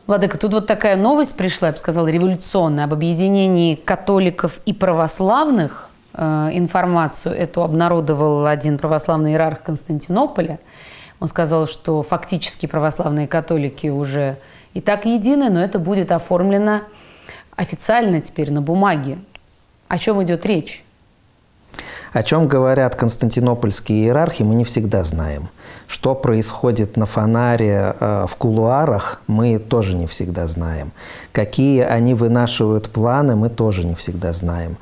Владыка, тут вот такая новость пришла, я бы сказала, революционная, об объединении католиков и православных. Информацию эту обнародовал один православный иерарх Константинополя. Он сказал, что фактически православные католики уже и так едины, но это будет оформлено официально теперь на бумаге. О чем идет речь? О чем говорят константинопольские иерархи, мы не всегда знаем. Что происходит на фонаре в кулуарах, мы тоже не всегда знаем. Какие они вынашивают планы, мы тоже не всегда знаем.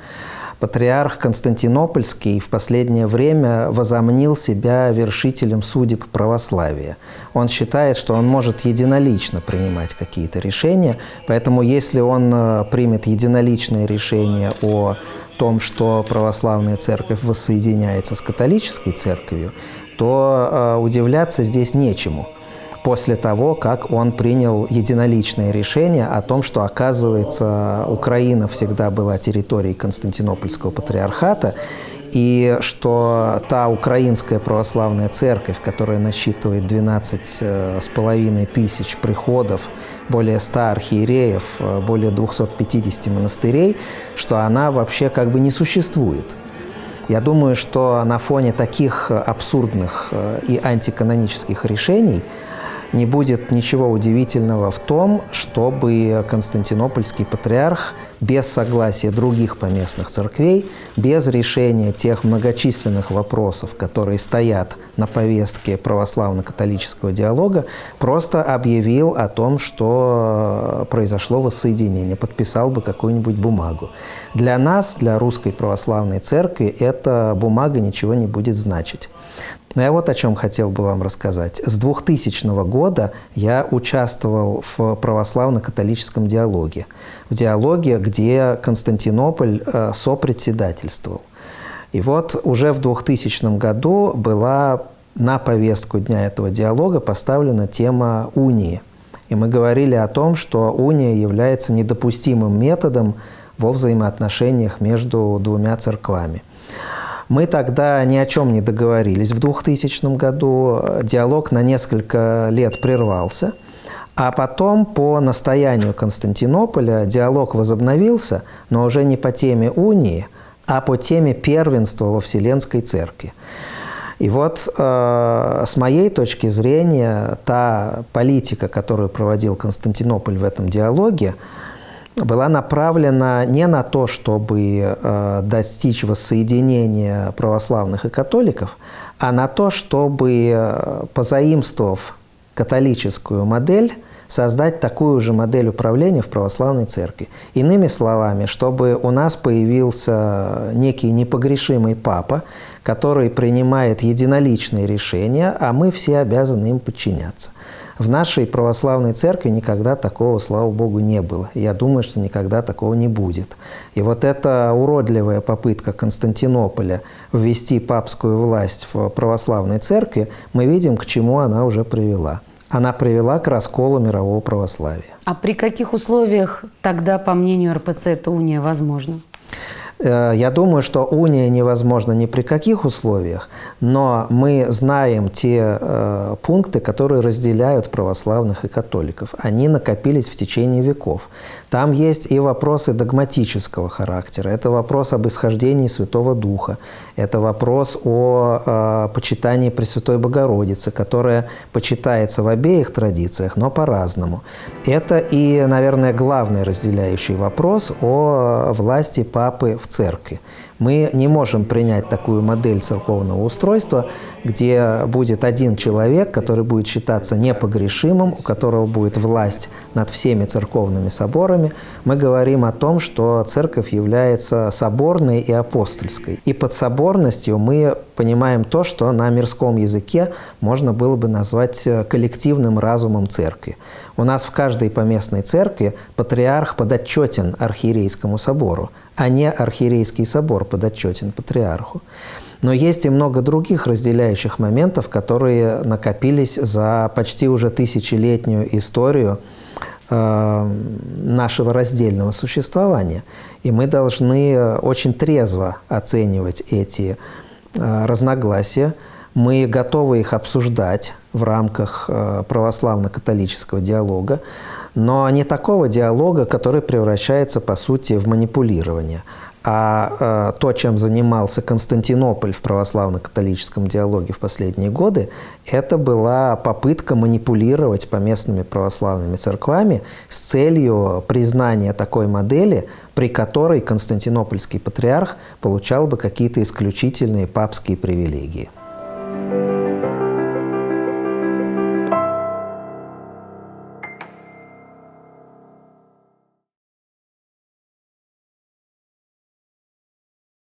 Патриарх Константинопольский в последнее время возомнил себя вершителем судеб православия. Он считает, что он может единолично принимать какие-то решения, поэтому если он примет единоличное решение о том, что православная церковь воссоединяется с католической церковью, то удивляться здесь нечему. После того, как он принял единоличное решение о том, что, оказывается, Украина всегда была территорией Константинопольского патриархата, и что та украинская православная церковь, которая насчитывает 12,5 тысяч приходов, более 100 архиереев, более 250 монастырей, что она вообще как бы не существует. Я думаю, что на фоне таких абсурдных и антиканонических решений не будет ничего удивительного в том, чтобы Константинопольский патриарх без согласия других поместных церквей, без решения тех многочисленных вопросов, которые стоят на повестке православно-католического диалога, просто объявил о том, что произошло воссоединение, подписал бы какую-нибудь бумагу. Для нас, для Русской Православной Церкви, эта бумага ничего не будет значить. Но я вот о чем хотел бы вам рассказать. С 2000 года я участвовал в православно-католическом диалоге. В диалоге, где Константинополь сопредседательствовал. И вот уже в 2000 году была на повестку дня этого диалога поставлена тема унии. И мы говорили о том, что уния является недопустимым методом во взаимоотношениях между двумя церквами. Мы тогда ни о чем не договорились в 2000 году, диалог на несколько лет прервался, а потом по настоянию Константинополя диалог возобновился, но уже не по теме унии, а по теме первенства во Вселенской Церкви. И вот с моей точки зрения та политика, которую проводил Константинополь в этом диалоге, была направлена не на то, чтобы достичь воссоединения православных и католиков, а на то, чтобы, позаимствовав католическую модель, создать такую же модель управления в православной церкви. Иными словами, чтобы у нас появился некий непогрешимый папа, который принимает единоличные решения, а мы все обязаны им подчиняться. В нашей православной церкви никогда такого, слава Богу, не было. Я думаю, что никогда такого не будет. И вот эта уродливая попытка Константинополя ввести папскую власть в православной церкви, мы видим, к чему она уже привела. Она привела к расколу мирового православия. А при каких условиях тогда, по мнению РПЦ, эта уния возможна? Я думаю, что уния невозможна ни при каких условиях, но мы знаем те пункты, которые разделяют православных и католиков. Они накопились в течение веков. Там есть и вопросы догматического характера. Это вопрос об исхождении Святого Духа. Это вопрос о почитании Пресвятой Богородицы, которая почитается в обеих традициях, но по-разному. Это и, наверное, главный разделяющий вопрос о власти Папы в церкви. Мы не можем принять такую модель церковного устройства, где будет один человек, который будет считаться непогрешимым, у которого будет власть над всеми церковными соборами. Мы говорим о том, что церковь является соборной и апостольской. И под соборностью мы понимаем то, что на мирском языке можно было бы назвать коллективным разумом церкви. У нас в каждой поместной церкви патриарх подотчетен архиерейскому собору, а не архиерейский собор подотчетен патриарху. Но есть и много других разделяющих моментов, которые накопились за почти уже тысячелетнюю историю нашего раздельного существования. И мы должны очень трезво оценивать эти разногласия. Мы готовы их обсуждать в рамках православно-католического диалога, но не такого диалога, который превращается, по сути, в манипулирование. А то, чем занимался Константинополь в православно-католическом диалоге в последние годы, это была попытка манипулировать поместными православными церквами с целью признания такой модели, при которой константинопольский патриарх получал бы какие-то исключительные папские привилегии.